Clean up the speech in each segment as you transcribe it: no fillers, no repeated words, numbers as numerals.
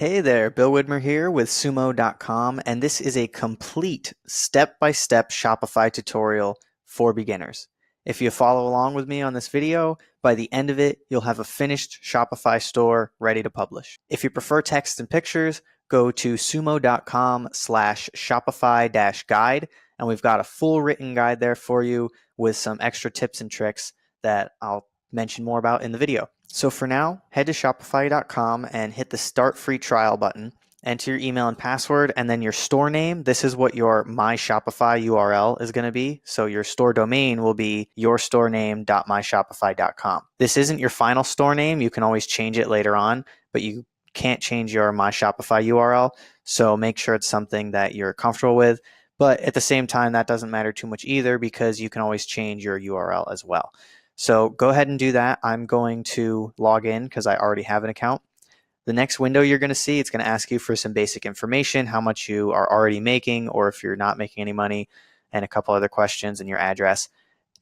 Hey there, Bill Widmer here with Sumo.com, and this is a complete step-by-step Shopify tutorial for beginners. If you follow along with me on this video, by the end of it, you'll have a finished Shopify store ready to publish. If you prefer text and pictures, go to sumo.com/Shopify-guide, and we've got a full written guide there for you with some extra tips and tricks that I'll mention more about in the video. So for now, head to shopify.com and hit the start free trial button, enter your email and password, and then your store name. This is what your My Shopify URL is going to be. So your store domain will be yourstorename.myshopify.com. This isn't your final store name. You can always change it later on, but you can't change your My Shopify URL. So make sure it's something that you're comfortable with. But at the same time, that doesn't matter too much either because you can always change your URL as well. So go ahead and do that. I'm going to log in because I already have an account. The next window you're going to see, it's going to ask you for some basic information, how much you are already making, or if you're not making any money, and a couple other questions and your address.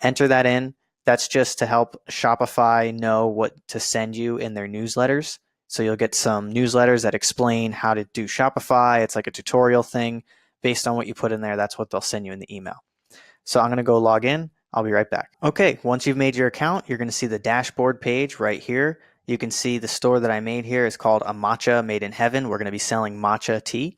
Enter that in. That's just to help Shopify know what to send you in their newsletters. So you'll get some newsletters that explain how to do Shopify. It's like a tutorial thing. Based on what you put in there, that's what they'll send you in the email. So I'm going to go log in. I'll be right back. Okay, once you've made your account, you're going to see the dashboard page right here. You can see the store that I made here is called A Matcha Made in Heaven. We're going to be selling matcha tea.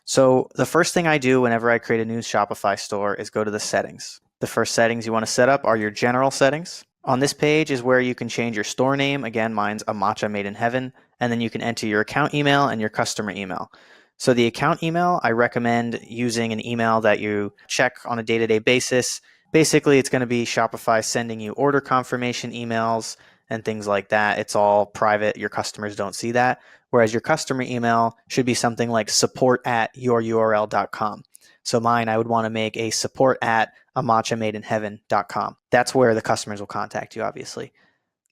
So the first thing I do whenever I create a new Shopify store is go to the settings. The first settings you want to set up are your general settings. On this page is where you can change your store name. Again, mine's A Matcha Made in Heaven. And then you can enter your account email and your customer email. So the account email, I recommend using an email that you check on a day-to-day basis. Basically, it's going to be Shopify sending you order confirmation emails and things like that. It's all private. Your customers don't see that. Whereas your customer email should be something like support@yoururl.com. So mine, I would want to make a support@amatchamadeinheaven.com. That's where the customers will contact you, obviously.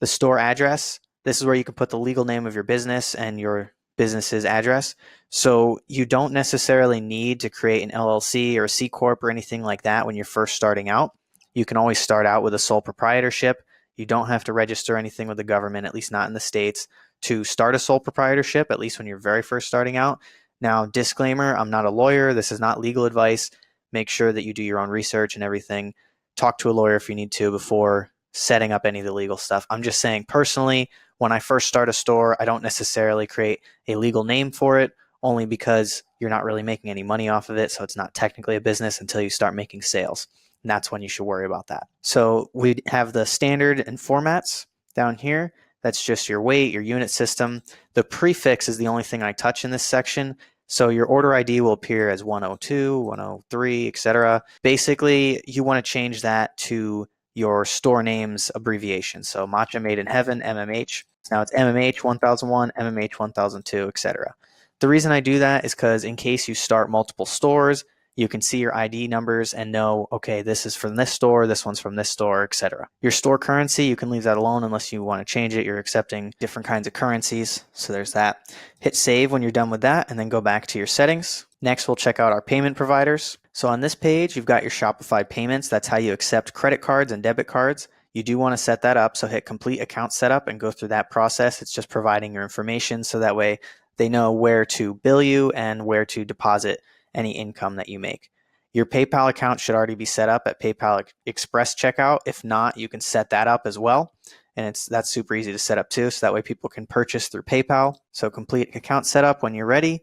The store address, this is where you can put the legal name of your business and your business's address. So you don't necessarily need to create an LLC or a C Corp or anything like that when you're first starting out. You can always start out with a sole proprietorship. You don't have to register anything with the government, at least not in the States, to start a sole proprietorship, at least when you're very first starting out. Now, disclaimer, I'm not a lawyer. This is not legal advice. Make sure that you do your own research and everything. Talk to a lawyer if you need to before setting up any of the legal stuff. I'm just saying personally, when I first start a store, I don't necessarily create a legal name for it, only because you're not really making any money off of it. So it's not technically a business until you start making sales. And that's when you should worry about that. So we have the standard and formats down here. That's just your weight, your unit system. The prefix is the only thing I touch in this section. So your order ID will appear as 102, 103, etc. Basically, you want to change that to your store name's abbreviation. So Matcha Made in Heaven, MMH. Now it's MMH 1001, MMH 1002, etc. The reason I do that is because in case you start multiple stores, you can see your ID numbers and know, okay, this is from this store, this one's from this store, etc. Your store currency, you can leave that alone unless you want to change it. You're accepting different kinds of currencies. So there's that. Hit save when you're done with that and then go back to your settings. Next, we'll check out our payment providers. So on this page, you've got your Shopify payments. That's how you accept credit cards and debit cards. You do want to set that up. So hit complete account setup and go through that process. It's just providing your information so that way they know where to bill you and where to deposit any income that you make. Your PayPal account should already be set up at PayPal Express checkout. If not, you can set that up as well. And that's super easy to set up too. So that way people can purchase through PayPal. So complete account setup when you're ready.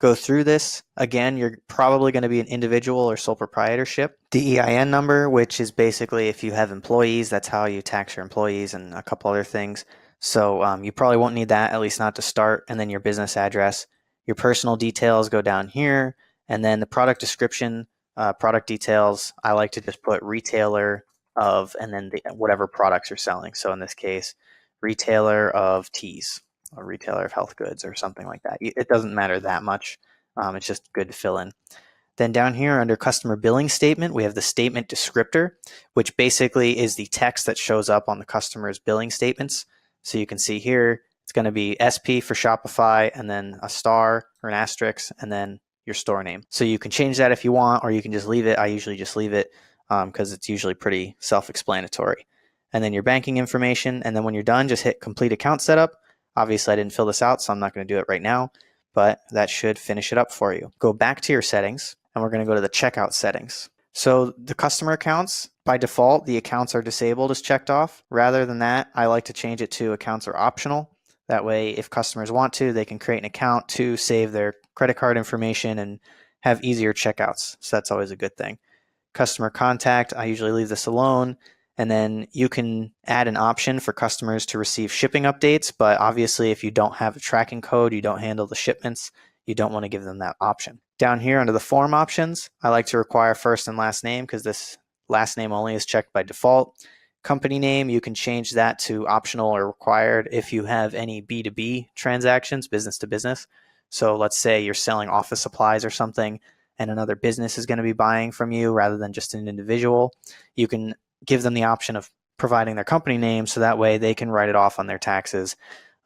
Go through this. Again, you're probably going to be an individual or sole proprietorship. The EIN number, which is basically if you have employees, that's how you tax your employees and a couple other things. So you probably won't need that, at least not to start. And then your business address. Your personal details go down here. And then the product description, product details, I like to just put retailer of, and then whatever products you're selling. So in this case, retailer of teas or retailer of health goods or something like that. It doesn't matter that much. It's just good to fill in. Then down here under customer billing statement, we have the statement descriptor, which basically is the text that shows up on the customer's billing statements. So you can see here, it's going to be SP for Shopify and then a star or an asterisk and then your store name. So you can change that if you want, or you can just leave it. I usually just leave it because it's usually pretty self-explanatory. And then your banking information. And then when you're done, just hit complete account setup. Obviously, I didn't fill this out, so I'm not going to do it right now. but that should finish it up for you. Go back to your settings, and we're going to go to the checkout settings. So the customer accounts, by default, the accounts are disabled is checked off. Rather than that, I like to change it to accounts are optional. That way, if customers want to, they can create an account to save their credit card information and have easier checkouts. So that's always a good thing. Customer contact, I usually leave this alone. And then you can add an option for customers to receive shipping updates. But obviously, if you don't have a tracking code, you don't handle the shipments, you don't want to give them that option. Down here under the form options, I like to require first and last name because this last name only is checked by default. Company name, you can change that to optional or required if you have any B2B transactions, business to business. So let's say you're selling office supplies or something and another business is going to be buying from you rather than just an individual. You can give them the option of providing their company name so that way they can write it off on their taxes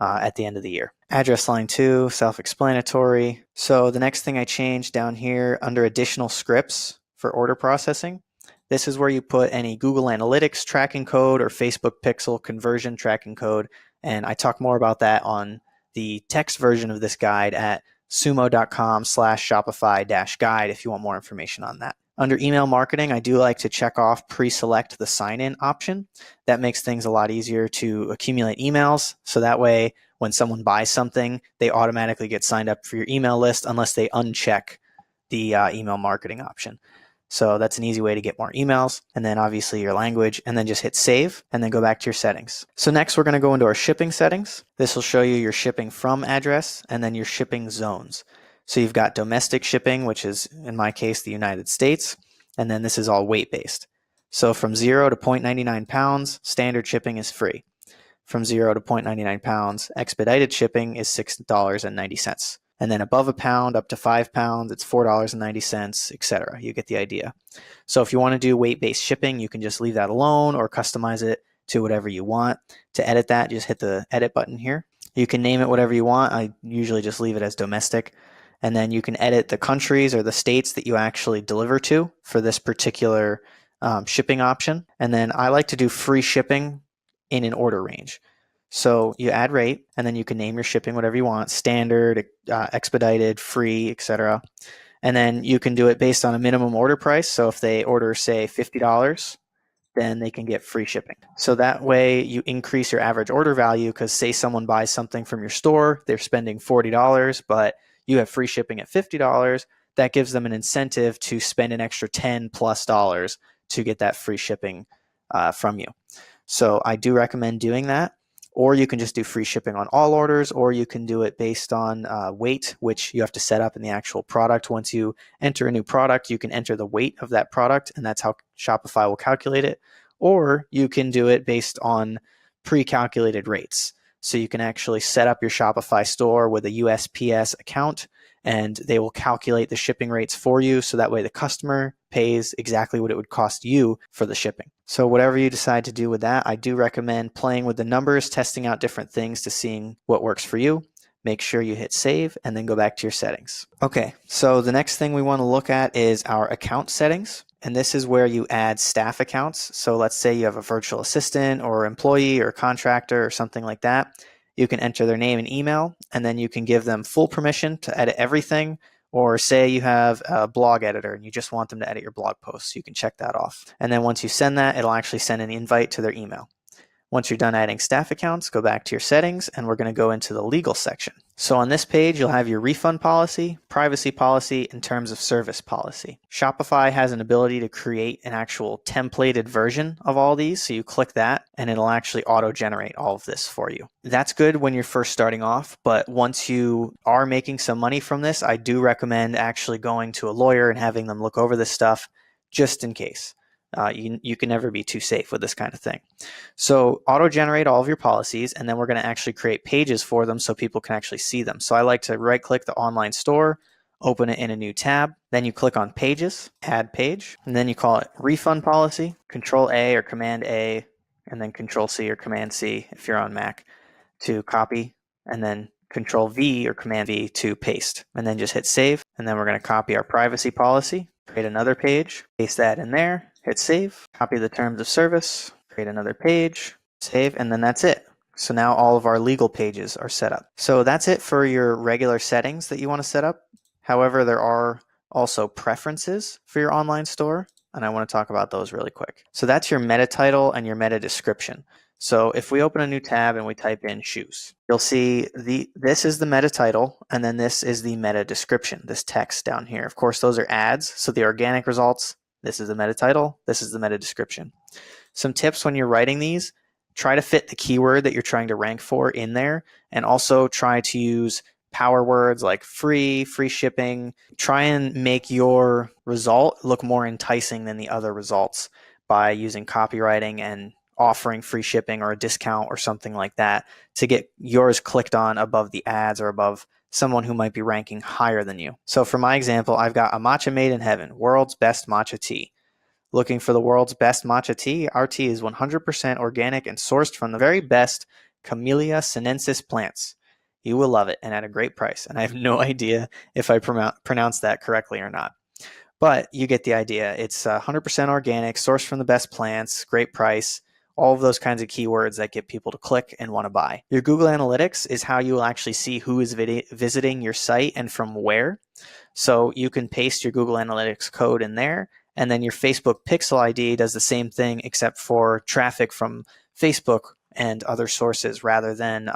at the end of the year. Address line 2, self-explanatory. So the next thing I changed down here under additional scripts for order processing, this is where you put any Google Analytics tracking code or Facebook Pixel conversion tracking code. And I talk more about that on the text version of this guide at sumo.com/Shopify-guide if you want more information on that. Under email marketing, I do like to check off pre-select the sign-in option. That makes things a lot easier to accumulate emails. So that way, when someone buys something, they automatically get signed up for your email list unless they uncheck the email marketing option. So that's an easy way to get more emails, and then obviously your language, and then just hit save and then go back to your settings. So next we're going to go into our shipping settings. This will show you your shipping from address and then your shipping zones. So you've got domestic shipping, which is in my case the United States, and then this is all weight based. So from 0 to 0.99 pounds, standard shipping is free. From 0 to 0.99 pounds, expedited shipping is $6.90. And then above a pound up to 5 pounds, it's $4.90, etc. You get the idea. So if you want to do weight-based shipping, you can just leave that alone or customize it to whatever you want. To edit that, just hit the edit button here. You can name it whatever you want. I usually just leave it as domestic. And then you can edit the countries or the states that you actually deliver to for this particular shipping option. And then I like to do free shipping in an order range. So you add rate, and then you can name your shipping whatever you want, standard, expedited, free, etc. And then you can do it based on a minimum order price. So if they order, say, $50, then they can get free shipping. So that way you increase your average order value because say someone buys something from your store, they're spending $40, but you have free shipping at $50. That gives them an incentive to spend an extra $10+ to get that free shipping from you. So I do recommend doing that. Or you can just do free shipping on all orders, or you can do it based on weight, which you have to set up in the actual product. Once you enter a new product, you can enter the weight of that product, and that's how Shopify will calculate it. Or you can do it based on pre-calculated rates. So you can actually set up your Shopify store with a USPS account, and they will calculate the shipping rates for you. So that way the customer pays exactly what it would cost you for the shipping. So whatever you decide to do with that, I do recommend playing with the numbers, testing out different things to seeing what works for you. Make sure you hit save and then go back to your settings. Okay, so the next thing we want to look at is our account settings. And this is where you add staff accounts. So let's say you have a virtual assistant or employee or contractor or something like that. You can enter their name and email, and then you can give them full permission to edit everything. Or say you have a blog editor and you just want them to edit your blog posts, you can check that off. And then once you send that, it'll actually send an invite to their email. Once you're done adding staff accounts, go back to your settings, and we're going to go into the legal section. So on this page, you'll have your refund policy, privacy policy, and terms of service policy. Shopify has an ability to create an actual templated version of all these. So you click that, and it'll actually auto-generate all of this for you. That's good when you're first starting off, but once you are making some money from this, I do recommend actually going to a lawyer and having them look over this stuff just in case. You can never be too safe with this kind of thing. So auto-generate all of your policies, and then we're going to actually create pages for them so people can actually see them. So I like to right-click the online store, open it in a new tab, then you click on Pages, Add Page, and then you call it Refund Policy, Control-A or Command-A, and then Control-C or Command-C if you're on Mac to copy, and then Control-V or Command-V to paste, and then just hit Save, and then we're going to copy our privacy policy, create another page, paste that in there, hit save, copy the terms of service, create another page, save, and then that's it. So now all of our legal pages are set up. So that's it for your regular settings that you want to set up. However, there are also preferences for your online store, and I want to talk about those really quick. So that's your meta title and your meta description. So if we open a new tab and we type in shoes, you'll see this is the meta title, and then this is the meta description, this text down here. Of course, those are ads, so the organic results, this is the meta title, this is the meta description. Some tips when you're writing these: try to fit the keyword that you're trying to rank for in there, and also try to use power words like free shipping. Try and make your result look more enticing than the other results by using copywriting and offering free shipping or a discount or something like that to get yours clicked on above the ads or above someone who might be ranking higher than you. So for my example, I've got a matcha made in heaven, world's best matcha tea. Looking for the world's best matcha tea? Our tea is 100% organic and sourced from the very best Camellia sinensis plants. You will love it and at a great price. And I have no idea if I pronounced that correctly or not. But you get the idea. It's 100% organic, sourced from the best plants, great price, all of those kinds of keywords that get people to click and want to buy. Your Google Analytics is how you will actually see who is visiting your site and from where. So you can paste your Google Analytics code in there, and then your Facebook Pixel ID does the same thing except for traffic from Facebook and other sources rather than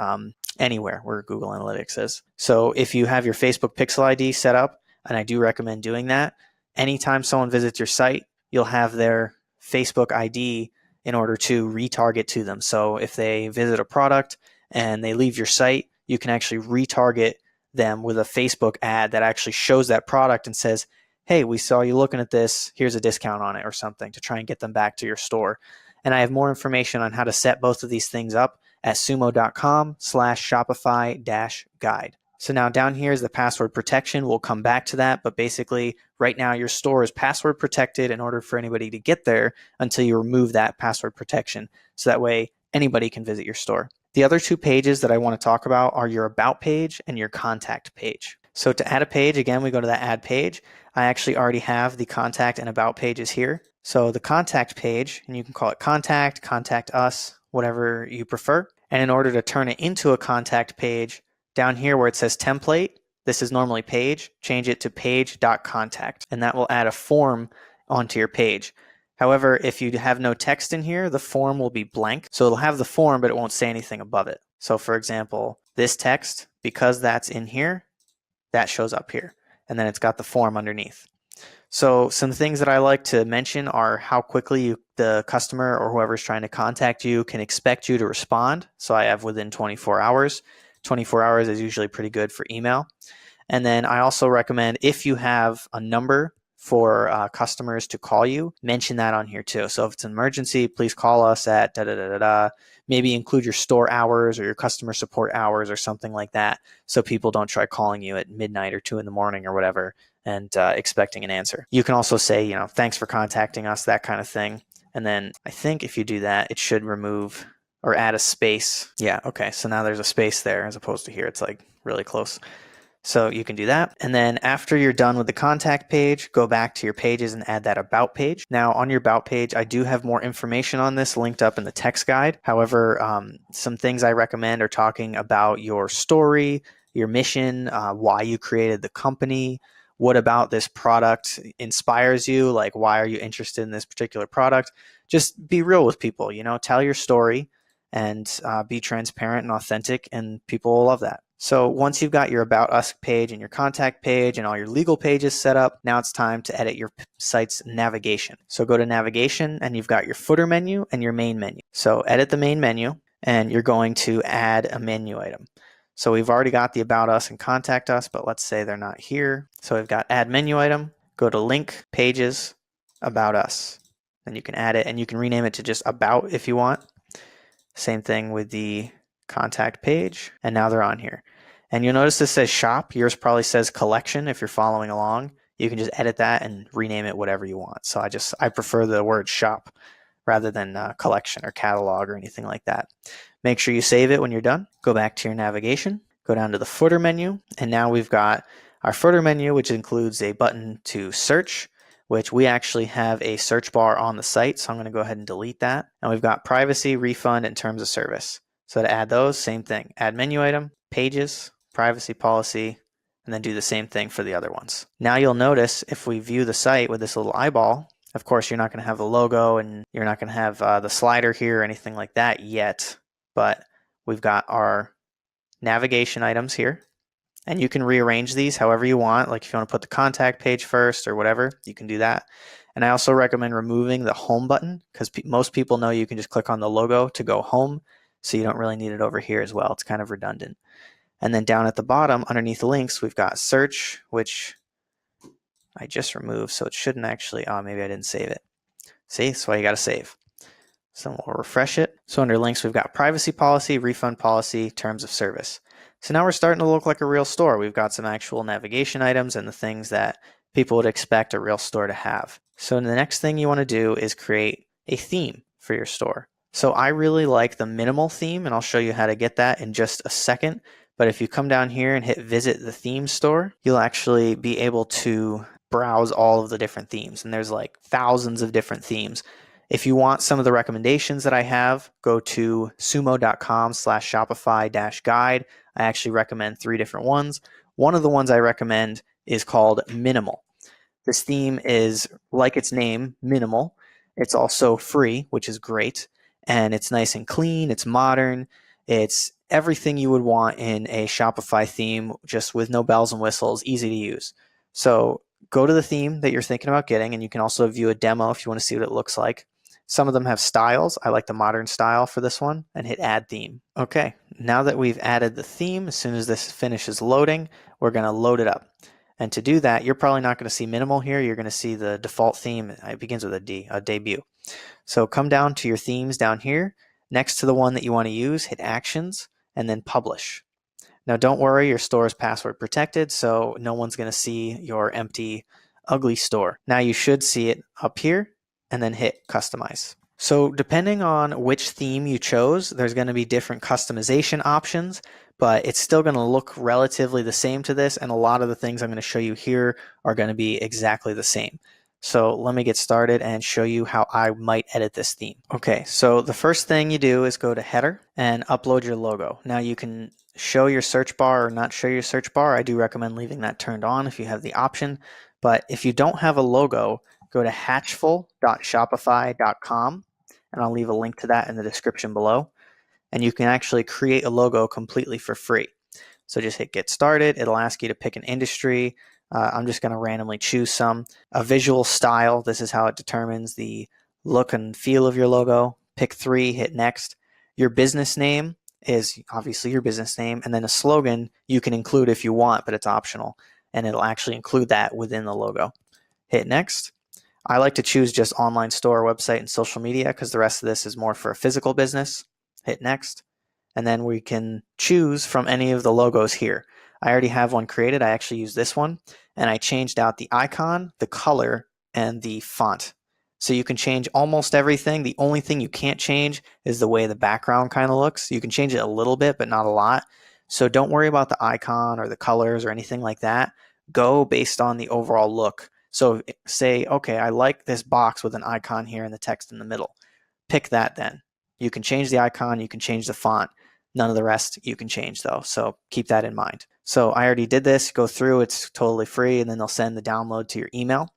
anywhere where Google Analytics is. So if you have your Facebook Pixel ID set up, and I do recommend doing that, anytime someone visits your site, you'll have their Facebook ID in order to retarget to them. So if they visit a product and they leave your site, you can actually retarget them with a Facebook ad that actually shows that product and says, hey, we saw you looking at this, here's a discount on it or something, to try and get them back to your store. And I have more information on how to set both of these things up at sumo.com/Shopify-guide. So now down here is the password protection. We'll come back to that, but basically right now your store is password protected in order for anybody to get there until you remove that password protection. So that way anybody can visit your store. The other two pages that I want to talk about are your About page and your Contact page. So to add a page, again, we go to that Add page. I actually already have the Contact and About pages here. So the Contact page, and you can call it Contact, Contact Us, whatever you prefer. And in order to turn it into a Contact page, down here where it says Template, this is normally Page, change it to Page.contact, and that will add a form onto your page. However, if you have no text in here, the form will be blank. So it'll have the form, but it won't say anything above it. So for example, this text, because that's in here, that shows up here. And then it's got the form underneath. So some things that I like to mention are how quickly the customer or whoever's trying to contact you can expect you to respond. So I have within 24 hours. 24 hours is usually pretty good for email. And then I also recommend, if you have a number for customers to call you, mention that on here too. So if it's an emergency, please call us at da-da-da-da-da. Maybe include your store hours or your customer support hours or something like that, so people don't try calling you at midnight or 2 in the morning or whatever and expecting an answer. You can also say, thanks for contacting us, that kind of thing. And then I think if you do that, it should remove or add a space. Yeah, okay, so now there's a space there as opposed to here. It's like really close. So you can do that. And then after you're done with the Contact page, go back to your pages and add that About page. Now on your About page, I do have more information on this linked up in the text guide. However, some things I recommend are talking about your story, your mission, why you created the company, what about this product inspires you, like why are you interested in this particular product. Just be real with people, tell your story and be transparent and authentic, and people will love that. So once you've got your About Us page and your Contact page and all your legal pages set up, now it's time to edit your site's navigation. So go to Navigation, and you've got your footer menu and your main menu. So edit the main menu, and you're going to add a menu item. So we've already got the About Us and Contact Us, but let's say they're not here. So we've got Add Menu Item, go to Link, Pages, About Us. Then you can add it, and you can rename it to just About if you want. Same thing with the Contact page, and now they're on here. And you'll notice this says Shop. Yours probably says Collection if you're following along. You can just edit that and rename it whatever you want. So I prefer the word Shop rather than Collection or Catalog or anything like that. Make sure you save it when you're done. Go back to your navigation, go down to the footer menu, and now we've got our footer menu, which includes a button to search, which we actually have a search bar on the site. So I'm going to go ahead and delete that. And we've got privacy, refund, and terms of service. So to add those, same thing. Add menu item, pages, privacy policy, and then do the same thing for the other ones. Now you'll notice if we view the site with this little eyeball, of course, you're not going to have the logo and you're not going to have the slider here or anything like that yet, but we've got our navigation items here. And you can rearrange these however you want. Like if you want to put the contact page first or whatever, you can do that. And I also recommend removing the home button because most people know you can just click on the logo to go home. So you don't really need it over here as well. It's kind of redundant. And then down at the bottom underneath links, we've got search, which I just removed. So it shouldn't actually, oh, maybe I didn't save it. See, that's why you got to save. So we'll refresh it. So under links, we've got privacy policy, refund policy, terms of service. So now we're starting to look like a real store. We've got some actual navigation items and the things that people would expect a real store to have. So the next thing you want to do is create a theme for your store. So I really like the minimal theme, and I'll show you how to get that in just a second. But if you come down here and hit visit the theme store, you'll actually be able to browse all of the different themes. And there's like thousands of different themes. If you want some of the recommendations that I have, go to sumo.com/Shopify-guide. I actually recommend 3 different ones. One of the ones I recommend is called Minimal. This theme is, like its name, minimal. It's also free, which is great. And it's nice and clean. It's modern. It's everything you would want in a Shopify theme, just with no bells and whistles, easy to use. So go to the theme that you're thinking about getting, and you can also view a demo if you want to see what it looks like. Some of them have styles. I like the modern style for this one, and hit add theme. Okay, now that we've added the theme, as soon as this finishes loading, we're going to load it up. And to do that, you're probably not going to see minimal here. You're going to see the default theme. It begins with a D, a debut. So come down to your themes down here. Next to the one that you want to use, hit actions and then publish. Now don't worry, your store is password protected, so no one's going to see your empty, ugly store. Now you should see it up here and then hit customize. So depending on which theme you chose, there's going to be different customization options, but it's still going to look relatively the same to this, and a lot of the things I'm going to show you here are going to be exactly the same. So let me get started and show you how I might edit this theme. Okay, so the first thing you do is go to header and upload your logo. Now you can show your search bar or not show your search bar. I do recommend leaving that turned on if you have the option. But if you don't have a logo, go to hatchful.shopify.com, and I'll leave a link to that in the description below. And you can actually create a logo completely for free. So just hit get started. It'll ask you to pick an industry. I'm just going to randomly choose some. A visual style. This is how it determines the look and feel of your logo. Pick 3, hit next. Your business name is obviously your business name, and then a slogan you can include if you want, but it's optional, and it'll actually include that within the logo. Hit next. I like to choose just online store, website, and social media because the rest of this is more for a physical business. Hit next. And then we can choose from any of the logos here. I already have one created. I actually use this one, and I changed out the icon, the color, and the font. So you can change almost everything. The only thing you can't change is the way the background kind of looks. You can change it a little bit, but not a lot. So don't worry about the icon or the colors or anything like that. Go based on the overall look. So say, okay, I like this box with an icon here and the text in the middle. Pick that then. You can change the icon, you can change the font. None of the rest you can change though, so keep that in mind. So I already did this, go through, it's totally free, and then they'll send the download to your email.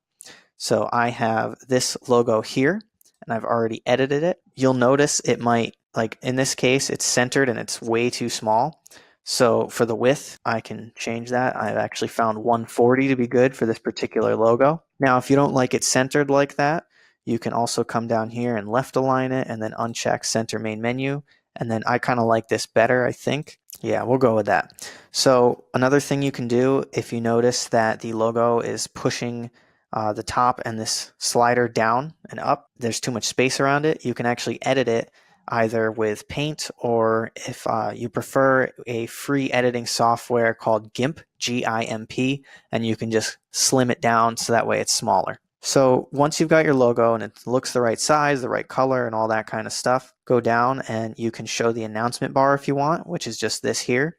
So I have this logo here, and I've already edited it. You'll notice it might, like in this case, it's centered and it's way too small. So for the width, I can change that. I've actually found 140 to be good for this particular logo. Now, if you don't like it centered like that, you can also come down here and left align it and then uncheck center main menu. And then I kind of like this better, I think. Yeah, we'll go with that. So another thing you can do, if you notice that the logo is pushing the top and this slider down and up, there's too much space around it, you can actually edit it either with Paint or if you prefer a free editing software called GIMP, G-I-M-P, and you can just slim it down so that way it's smaller. So once you've got your logo and it looks the right size, the right color, and all that kind of stuff, go down and you can show the announcement bar if you want, which is just this here.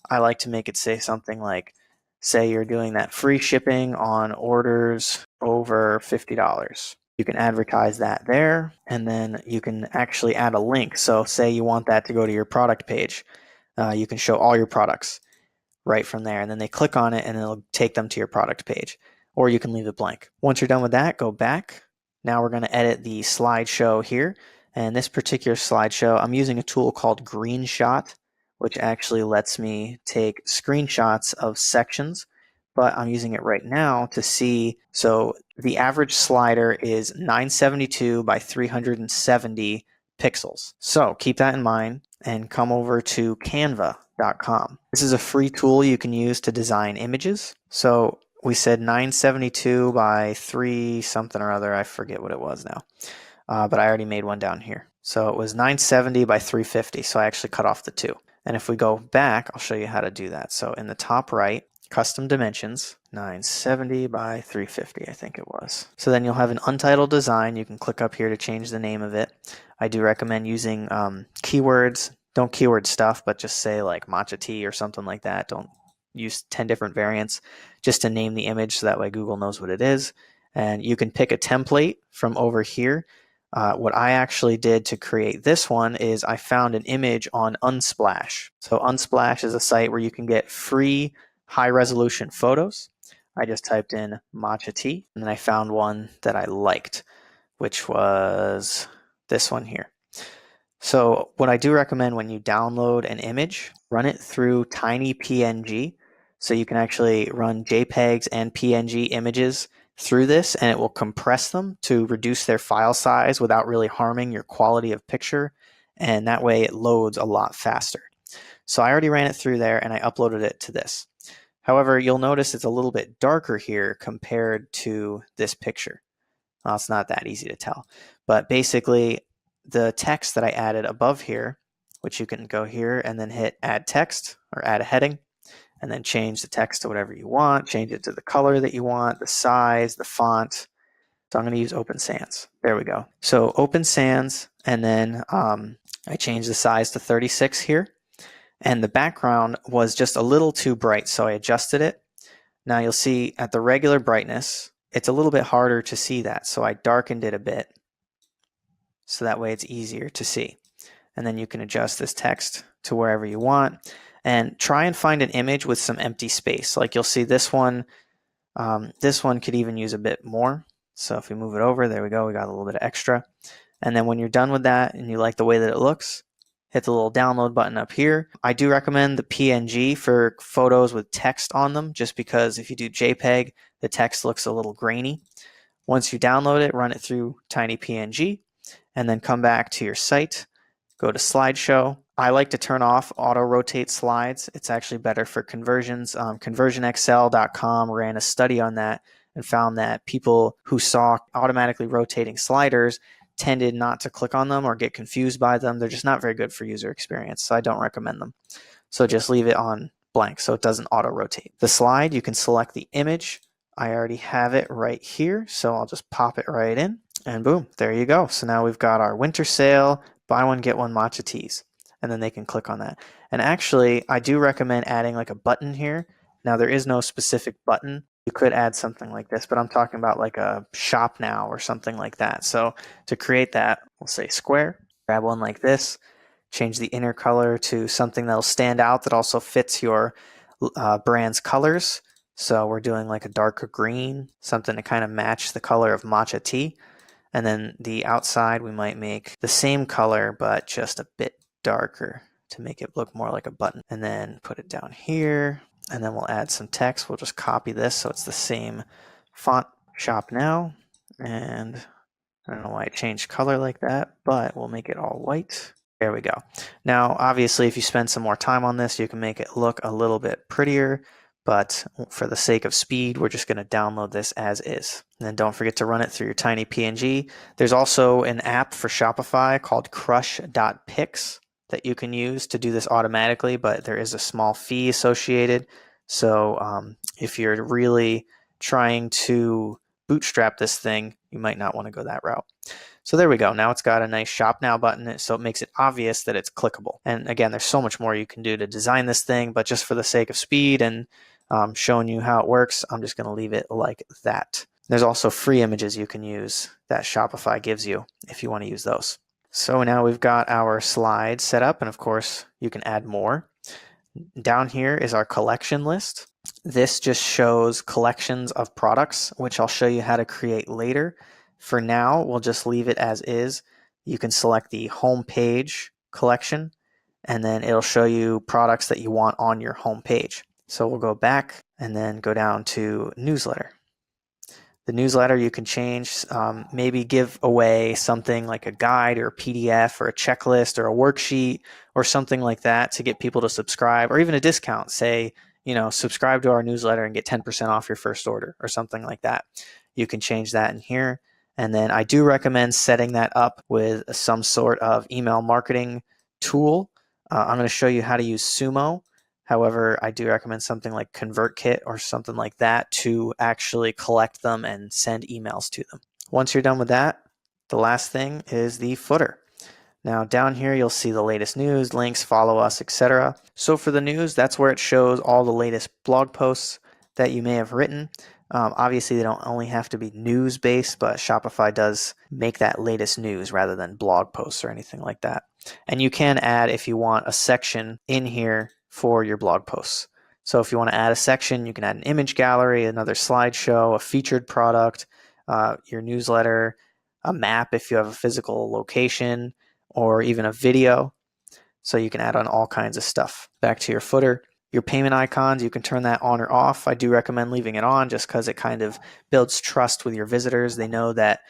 I like to make it say something like, say you're doing that free shipping on orders over $50. You can advertise that there, and then you can actually add a link. So say you want that to go to your product page. You can show all your products right from there, and then they click on it and it'll take them to your product page, or you can leave it blank. Once you're done with that, go back. Now we're going to edit the slideshow here, and this particular slideshow, I'm using a tool called GreenShot, which actually lets me take screenshots of sections, but I'm using it right now to see. So the average slider is 972 by 370 pixels. So keep that in mind and come over to canva.com. This is a free tool you can use to design images. So we said 972 by 3 something or other. I forget what it was now, but I already made one down here. So it was 970 by 350. So I actually cut off the 2. And if we go back, I'll show you how to do that. So in the top right, custom dimensions, 970 by 350, I think it was. So then you'll have an untitled design. You can click up here to change the name of it. I do recommend using keywords. Don't keyword stuff, but just say like matcha tea or something like that. Don't use 10 different variants just to name the image so that way Google knows what it is. And you can pick a template from over here. What I actually did to create this one is I found an image on Unsplash. So Unsplash is a site where you can get free high-resolution photos. I just typed in matcha tea, and then I found one that I liked, which was this one here. So what I do recommend when you download an image, run it through tiny PNG. So you can actually run JPEGs and PNG images through this, and it will compress them to reduce their file size without really harming your quality of picture. And that way it loads a lot faster. So I already ran it through there and I uploaded it to this. However, you'll notice it's a little bit darker here compared to this picture. Well, it's not that easy to tell, but basically the text that I added above here, which you can go here and then hit add text or add a heading, and then change the text to whatever you want, change it to the color that you want, the size, the font. So I'm going to use Open Sans. There we go. So Open Sans, and then I changed the size to 36 here. And the background was just a little too bright, so I adjusted it. Now you'll see at the regular brightness, it's a little bit harder to see that, so I darkened it a bit, so that way it's easier to see. And then you can adjust this text to wherever you want, and try and find an image with some empty space. Like you'll see this one could even use a bit more. So if we move it over, there we go, we got a little bit of extra. And then when you're done with that and you like the way that it looks, hit the little download button up here. I do recommend the PNG for photos with text on them, just because if you do JPEG, the text looks a little grainy. Once you download it, run it through tiny PNG, and then come back to your site, go to slideshow. I like to turn off auto rotate slides. It's actually better for conversions. ConversionXL.com ran a study on that and found that people who saw automatically rotating sliders tended not to click on them or get confused by them. They're just not very good for user experience, so I don't recommend them. So just leave it on blank so it doesn't auto rotate. The slide, you can select the image. I already have it right here, so I'll just pop it right in, and boom, there you go. So now we've got our winter sale, buy one, get one matcha teas, and then they can click on that. And actually, I do recommend adding like a button here. Now there is no specific button. You could add something like this, but I'm talking about like a shop now or something like that. So to create that, we'll say square, grab one like this, change the inner color to something that'll stand out that also fits your brand's colors. So we're doing like a darker green, something to kind of match the color of matcha tea. And then the outside, we might make the same color, but just a bit darker to make it look more like a button. And then put it down here. And then we'll add some text. We'll just copy this so it's the same font. Shop now. And I don't know why it changed color like that, but we'll make it all white. There we go. Now, obviously, if you spend some more time on this, you can make it look a little bit prettier. But for the sake of speed, we're just going to download this as is. And then don't forget to run it through your tiny PNG. There's also an app for Shopify called Crush.pix that you can use to do this automatically, but there is a small fee associated. So if you're really trying to bootstrap this thing, you might not want to go that route. So there we go. Now it's got a nice Shop Now button, so it makes it obvious that it's clickable. And again, there's so much more you can do to design this thing, but just for the sake of speed and showing you how it works, I'm just going to leave it like that. There's also free images you can use that Shopify gives you if you want to use those. So now we've got our slides set up, and of course you can add more. Down here is our collection list. This just shows collections of products, which I'll show you how to create later. For now, we'll just leave it as is. You can select the home page collection, and then it'll show you products that you want on your home page. So we'll go back and then go down to newsletter. The newsletter you can change, maybe give away something like a guide or a PDF or a checklist or a worksheet or something like that to get people to subscribe, or even a discount. Say, subscribe to our newsletter and get 10% off your first order or something like that. You can change that in here. And then I do recommend setting that up with some sort of email marketing tool. I'm going to show you how to use Sumo. However, I do recommend something like ConvertKit or something like that to actually collect them and send emails to them. Once you're done with that, the last thing is the footer. Now down here, you'll see the latest news, links, follow us, etc. So for the news, that's where it shows all the latest blog posts that you may have written. Obviously, they don't only have to be news-based, but Shopify does make that latest news rather than blog posts or anything like that. And you can add, if you want, a section in here for your blog posts. So if you want to add a section, you can add an image gallery, another slideshow, a featured product, your newsletter, a map if you have a physical location, or even a video. So you can add on all kinds of stuff. Back to your footer. Your payment icons, you can turn that on or off. I do recommend leaving it on just because it kind of builds trust with your visitors. They know that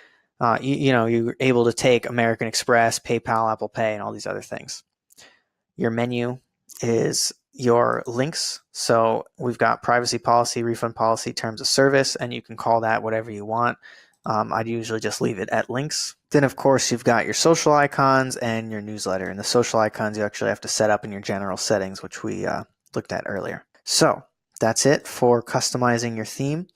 you're able to take American Express, PayPal, Apple Pay, and all these other things. Your menu is your links. So we've got privacy policy, refund policy, terms of service, and you can call that whatever you want. I'd usually just leave it at links. Then, of course, you've got your social icons and your newsletter. And the social icons you actually have to set up in your general settings, which we looked at earlier. So that's it for customizing your theme.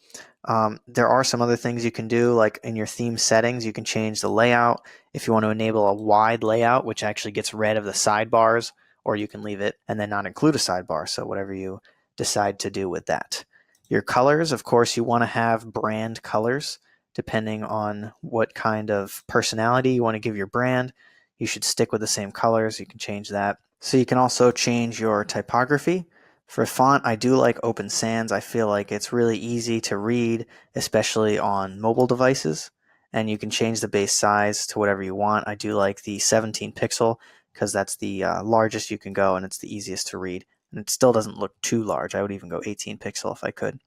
There are some other things you can do, like in your theme settings, you can change the layout. If you want to enable a wide layout, which actually gets rid of the sidebars, or you can leave it and then not include a sidebar. So whatever you decide to do with that. Your colors, of course, you want to have brand colors. Depending on what kind of personality you want to give your brand, you should stick with the same colors. You can change that. So you can also change your typography. For font, I do like Open Sans. I feel like it's really easy to read, especially on mobile devices. And you can change the base size to whatever you want. I do like the 17 pixel because that's the largest you can go and it's the easiest to read. And it still doesn't look too large. I would even go 18 pixel if I could.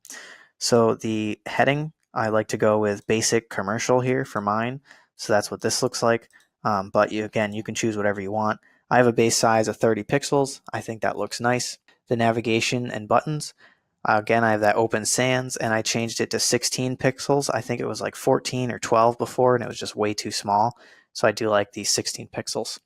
So the heading, I like to go with basic commercial here for mine. So that's what this looks like. But you can choose whatever you want. I have a base size of 30 pixels. I think that looks nice. The navigation and buttons, again, I have that Open Sans and I changed it to 16 pixels. I think it was like 14 or 12 before and it was just way too small. So I do like these 16 pixels.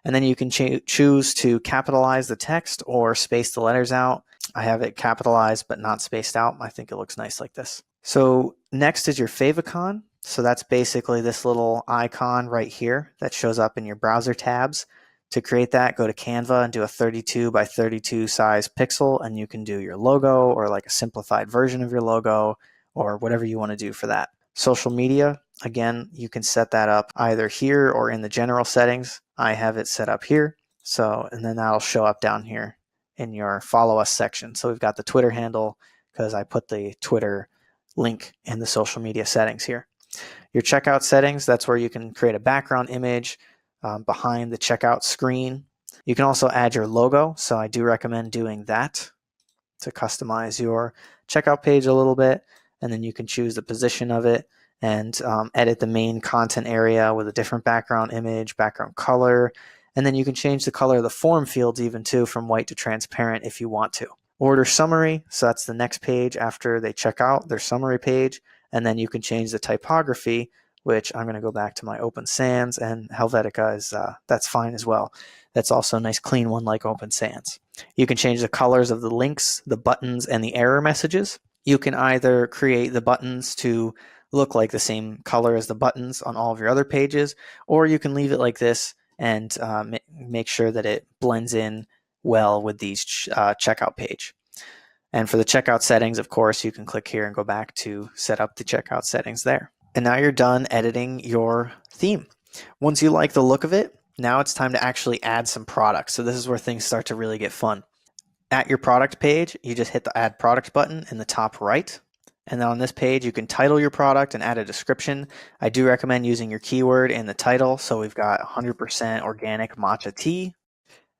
And then you can choose to capitalize the text or space the letters out. I have it capitalized but not spaced out. I think it looks nice like this. So next is your favicon. So that's basically this little icon right here that shows up in your browser tabs. To create that, go to Canva and do a 32 by 32 size pixel, and you can do your logo or like a simplified version of your logo or whatever you want to do for that. Social media, again, you can set that up either here or in the general settings. I have it set up here. So, and then that'll show up down here in your follow us section. So we've got the Twitter handle because I put the Twitter link in the social media settings here. Your checkout settings, that's where you can create a background image behind the checkout screen. You can also add your logo. So I do recommend doing that to customize your checkout page a little bit. And then you can choose the position of it and edit the main content area with a different background image, background color. And then you can change the color of the form fields even too from white to transparent if you want to. Order summary, so that's the next page after they check out, their summary page. And then you can change the typography, which I'm going to go back to my Open Sans, and Helvetica is that's fine as well. That's also a nice clean one like Open Sans. You can change the colors of the links, the buttons, and the error messages. You can either create the buttons to look like the same color as the buttons on all of your other pages, or you can leave it like this and make sure that it blends in well with these checkout page. And for the checkout settings, of course, you can click here and go back to set up the checkout settings there. And now you're done editing your theme. Once you like the look of it, now it's time to actually add some products. So this is where things start to really get fun. At your product page, you just hit the add product button in the top right. And then on this page, you can title your product and add a description. I do recommend using your keyword in the title. So we've got 100% organic matcha tea.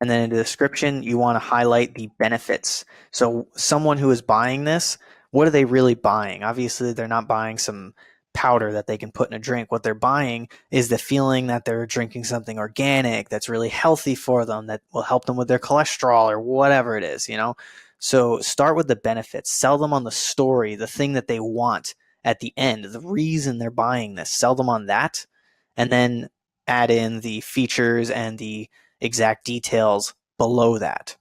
And then in the description, you want to highlight the benefits. So someone who is buying this, what are they really buying? Obviously, they're not buying some powder that they can put in a drink. What they're buying is the feeling that they're drinking something organic that's really healthy for them, that will help them with their cholesterol or whatever it is, you know? So start with the benefits, sell them on the story, the thing that they want at the end, the reason they're buying this, sell them on that, and then add in the features and the exact details below that.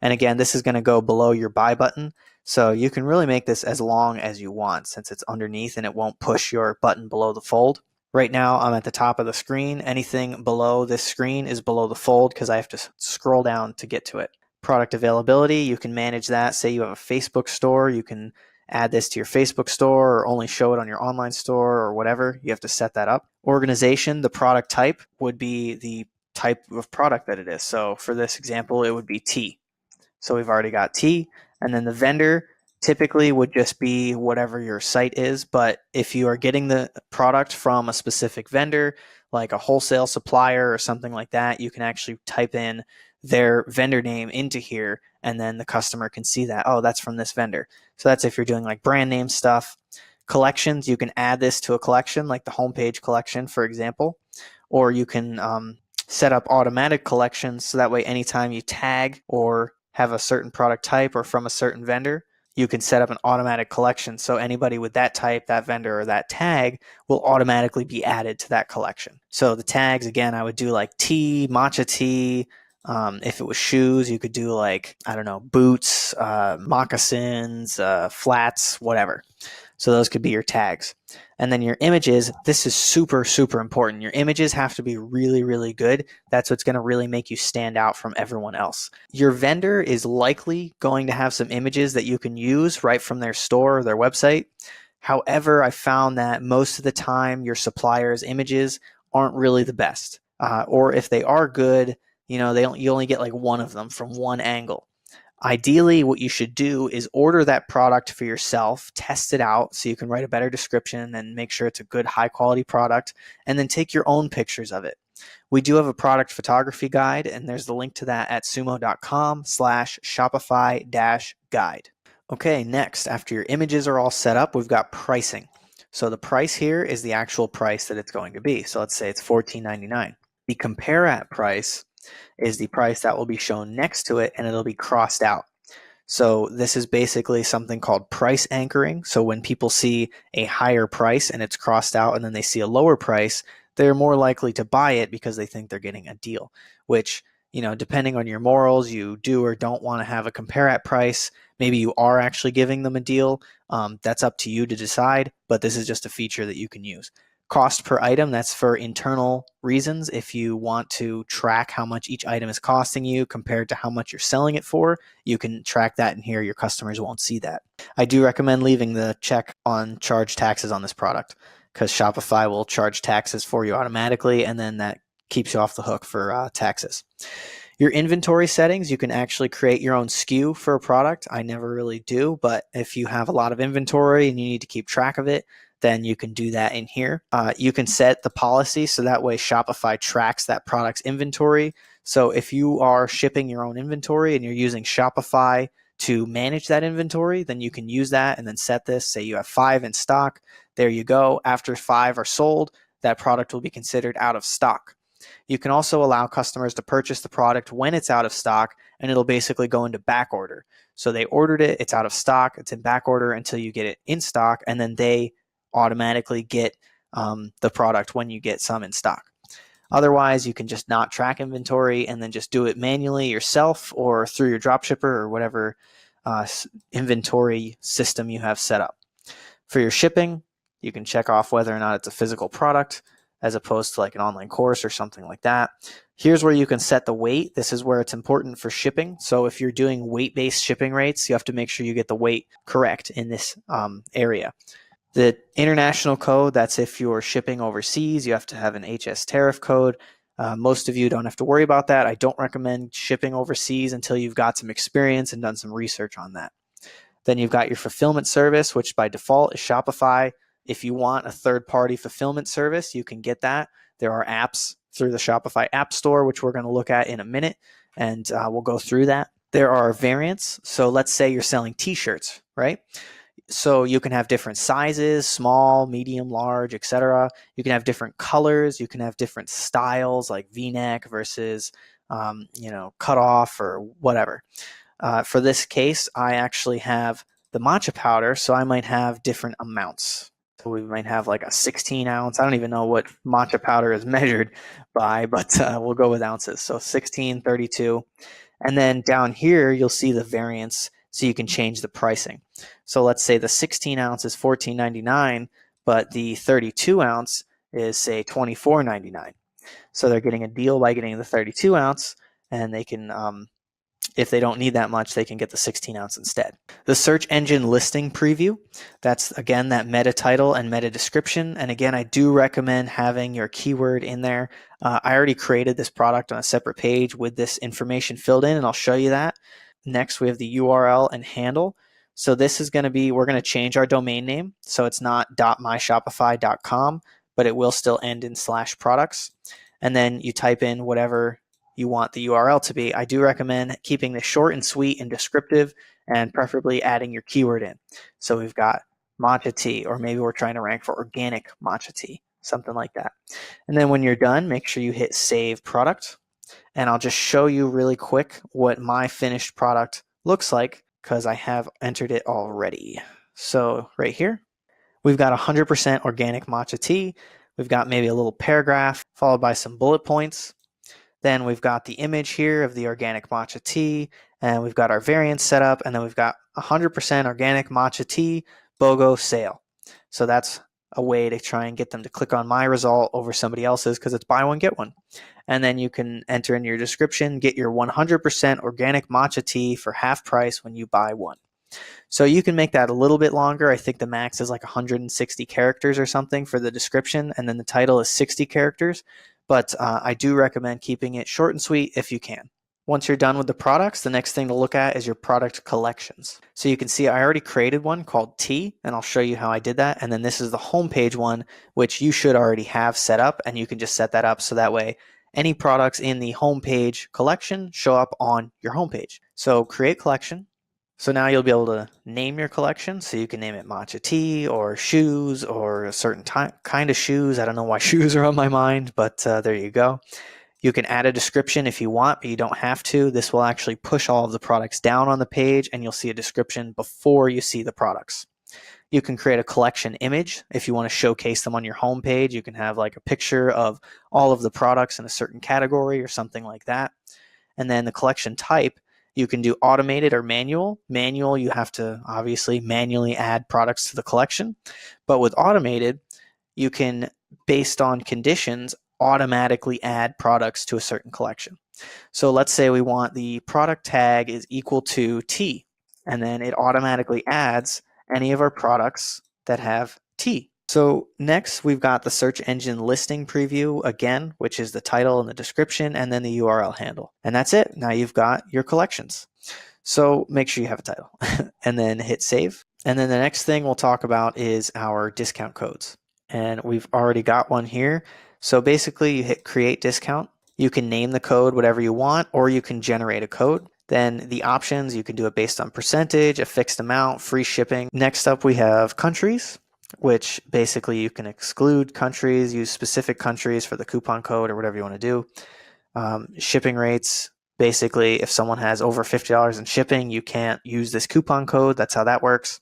And again, this is going to go below your buy button. So you can really make this as long as you want since it's underneath and it won't push your button below the fold. Right now, I'm at the top of the screen. Anything below this screen is below the fold because I have to scroll down to get to it. Product availability, you can manage that. Say you have a Facebook store, you can add this to your Facebook store or only show it on your online store or whatever. You have to set that up. Organization, the product type would be the type of product that it is. So for this example, it would be tea. So we've already got tea. And then the vendor typically would just be whatever your site is. But if you are getting the product from a specific vendor, like a wholesale supplier or something like that, you can actually type in their vendor name into here and then the customer can see that, oh, that's from this vendor. So that's if you're doing like brand name stuff. Collections, you can add this to a collection, like the homepage collection, for example, or you can set up automatic collections so that way anytime you tag or have a certain product type or from a certain vendor, you can set up an automatic collection. So anybody with that type, that vendor, or that tag will automatically be added to that collection. So the tags, again, I would do like tea, matcha tea. If it was shoes, you could do like, I don't know, boots, moccasins, flats, whatever. So those could be your tags. And then your images, this is super, super important. Your images have to be really, really good. That's what's going to really make you stand out from everyone else. Your vendor is likely going to have some images that you can use right from their store or their website. However, I found that most of the time your supplier's images aren't really the best. Or if they are good, you know, you only get like one of them from one angle. Ideally, what you should do is order that product for yourself, test it out so you can write a better description and make sure it's a good, high quality product, and then take your own pictures of it. We do have a product photography guide, and there's the link to that at sumo.com/shopify-guide. Okay, next, after your images are all set up, we've got pricing. So the price here is the actual price that it's going to be. So let's say it's $14.99. The compare at price is the price that will be shown next to it and it'll be crossed out. So this is basically something called price anchoring. So when people see a higher price and it's crossed out and then they see a lower price, they're more likely to buy it because they think they're getting a deal, which, you know, depending on your morals, you do or don't want to have a compare at price. Maybe you are actually giving them a deal. That's up to you to decide, but this is just a feature that you can use. Cost per item, that's for internal reasons. If you want to track how much each item is costing you compared to how much you're selling it for, you can track that in here. Your customers won't see that. I do recommend leaving the check on charge taxes on this product because Shopify will charge taxes for you automatically, and then that keeps you off the hook for taxes. Your inventory settings, you can actually create your own SKU for a product. I never really do, but if you have a lot of inventory and you need to keep track of it, then you can do that in here. You can set the policy so that way Shopify tracks that product's inventory. So if you are shipping your own inventory and you're using Shopify to manage that inventory, then you can use that and then set this. Say you have 5 in stock. There you go. After 5 are sold, that product will be considered out of stock. You can also allow customers to purchase the product when it's out of stock, and it'll basically go into back order. So they ordered it, it's out of stock, it's in back order until you get it in stock, and then they automatically get the product when you get some in stock. Otherwise, you can just not track inventory and then just do it manually yourself or through your dropshipper or whatever inventory system you have set up. For your shipping, you can check off whether or not it's a physical product. as opposed to like an online course or something like that. Here's where you can set the weight. This is where it's important for shipping. So if you're doing weight-based shipping rates, you have to make sure you get the weight correct in this area. The international code, that's if you're shipping overseas, you have to have an HS tariff code. Most of you don't have to worry about that. I don't recommend shipping overseas until you've got some experience and done some research on that. Then you've got your fulfillment service, which by default is Shopify. If you want a third-party fulfillment service, you can get that. There are apps through the Shopify App Store, which we're going to look at in a minute, and we'll go through that. There are variants. So let's say you're selling t-shirts, right? So you can have different sizes, small, medium, large, etc. You can have different colors. You can have different styles like V-neck versus, cut off or whatever. For this case, I actually have the matcha powder, so I might have different amounts. So we might have like a 16 ounce. I don't even know what matcha powder is measured by, but we'll go with ounces. So 16, 32. And then down here, you'll see the variants, so you can change the pricing. So let's say the 16 ounce is $14.99, but the 32 ounce is, say, $24.99. So they're getting a deal by getting the 32 ounce, and they can, if they don't need that much, they can get the 16 ounce instead. The search engine listing preview, that's again that meta title and meta description. And again, I do recommend having your keyword in there. I already created this product on a separate page with this information filled in, and I'll show you that. Next, we have the URL and handle. So this is going to be, we're going to change our domain name. So it's not .myshopify.com, but it will still end in /products. And then you type in whatever you want the URL to be. I do recommend keeping this short and sweet and descriptive, and preferably adding your keyword in. So we've got matcha tea, or maybe we're trying to rank for organic matcha tea, something like that. And then when you're done, make sure you hit save product. And I'll just show you really quick what my finished product looks like, because I have entered it already. So right here, we've got 100% organic matcha tea. We've got maybe a little paragraph followed by some bullet points. Then we've got the image here of the organic matcha tea, and we've got our variants set up, and then we've got 100% organic matcha tea BOGO sale. So that's a way to try and get them to click on my result over somebody else's, because it's buy one, get one. And then you can enter in your description, get your 100% organic matcha tea for half price when you buy one. So you can make that a little bit longer. I think the max is like 160 characters or something for the description, and then the title is 60 characters. But I do recommend keeping it short and sweet if you can. Once you're done with the products, the next thing to look at is your product collections. So you can see I already created one called tea, and I'll show you how I did that. And then this is the homepage one, which you should already have set up, and you can just set that up so that way any products in the homepage collection show up on your homepage. So create collection. So now you'll be able to name your collection. So you can name it matcha tea or shoes or a certain kind of shoes. I don't know why shoes are on my mind, but there you go. You can add a description if you want, but you don't have to. This will actually push all of the products down on the page, and you'll see a description before you see the products. You can create a collection image if you want to showcase them on your homepage. You can have like a picture of all of the products in a certain category or something like that. And then the collection type, you can do automated or manual. Manual, you have to obviously manually add products to the collection. But with automated, you can, based on conditions, automatically add products to a certain collection. So let's say we want the product tag is equal to tea, and then it automatically adds any of our products that have tea. So next, we've got the search engine listing preview again, which is the title and the description, and then the URL handle. And that's it. Now you've got your collections. So make sure you have a title and then hit save. And then the next thing we'll talk about is our discount codes. And we've already got one here. So basically you hit create discount. You can name the code whatever you want, or you can generate a code. Then the options, you can do it based on percentage, a fixed amount, free shipping. Next up, we have countries, which basically you can exclude countries, use specific countries for the coupon code or whatever you want to do. Shipping rates, basically if someone has over $50 in shipping, you can't use this coupon code. That's how that works.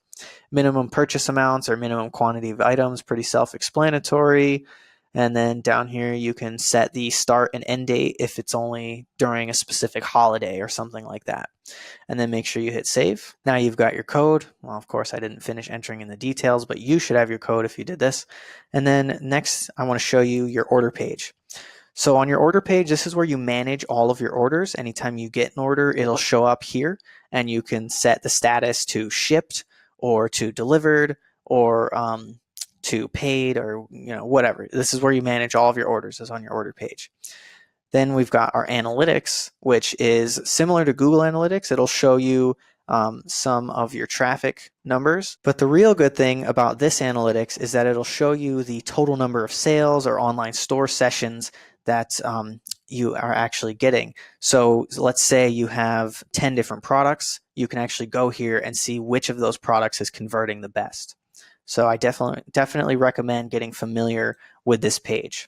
Minimum purchase amounts or minimum quantity of items, pretty self-explanatory. And then down here, you can set the start and end date if it's only during a specific holiday or something like that. And then make sure you hit save. Now you've got your code. Well, of course, I didn't finish entering in the details, but you should have your code if you did this. And then next, I want to show you your order page. So on your order page, this is where you manage all of your orders. Anytime you get an order, it'll show up here, and you can set the status to shipped or to delivered or to paid or whatever. This is where you manage all of your orders, is on your order page. Then we've got our analytics, which is similar to Google Analytics. It'll show you some of your traffic numbers. But the real good thing about this analytics is that it'll show you the total number of sales or online store sessions that you are actually getting. So let's say you have 10 different products. You can actually go here and see which of those products is converting the best. So I definitely recommend getting familiar with this page.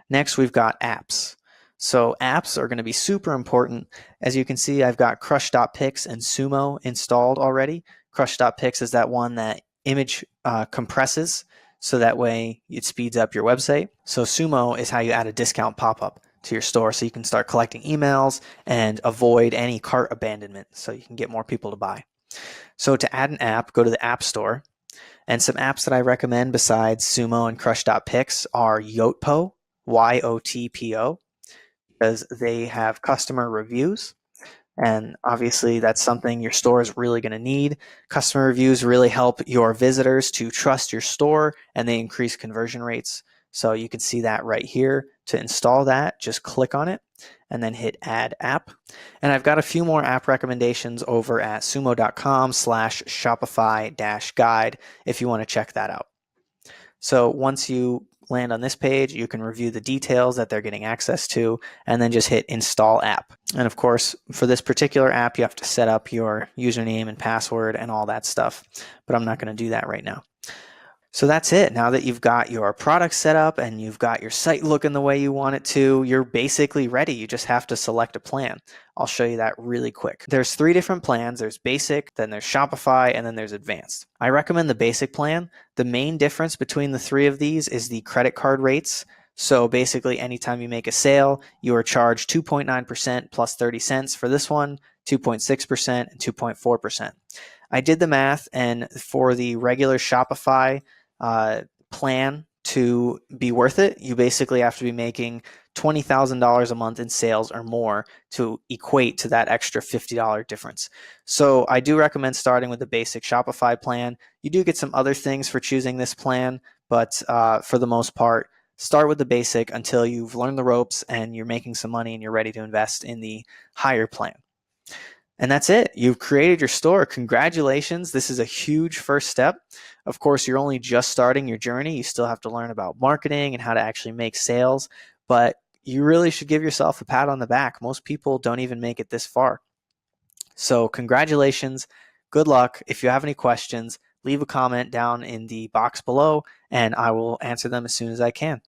Next, we've got apps. So apps are going to be super important. As you can see, I've got Crush.pix and Sumo installed already. Crush.pix is that one that image compresses, so that way it speeds up your website. So Sumo is how you add a discount pop-up to your store, so you can start collecting emails and avoid any cart abandonment, so you can get more people to buy. So to add an app, go to the App Store. And some apps that I recommend besides Sumo and Crush.pix are Yotpo, Yotpo, because they have customer reviews. And obviously, that's something your store is really going to need. Customer reviews really help your visitors to trust your store, and they increase conversion rates. So you can see that right here. To install that, just click on it and then hit Add App. And I've got a few more app recommendations over at sumo.com/Shopify-guide if you want to check that out. So once you land on this page, you can review the details that they're getting access to, and then just hit Install App. And of course, for this particular app, you have to set up your username and password and all that stuff, but I'm not going to do that right now. So that's it. Now that you've got your product set up and you've got your site looking the way you want it to, you're basically ready. You just have to select a plan. I'll show you that really quick. There's 3 different plans. There's basic, then there's Shopify, and then there's advanced. I recommend the basic plan. The main difference between the 3 of these is the credit card rates. So basically, anytime you make a sale, you are charged 2.9% plus 30 cents for this one, 2.6% and 2.4%. I did the math, and for the regular Shopify plan to be worth it, you basically have to be making $20,000 a month in sales or more to equate to that extra $50 difference. So I do recommend starting with the basic Shopify plan. You do get some other things for choosing this plan, but for the most part, start with the basic until you've learned the ropes and you're making some money and you're ready to invest in the higher plan. And that's it. You've created your store. Congratulations. This is a huge first step. Of course, you're only just starting your journey. You still have to learn about marketing and how to actually make sales, but you really should give yourself a pat on the back. Most people don't even make it this far. So congratulations. Good luck. If you have any questions, leave a comment down in the box below, and I will answer them as soon as I can.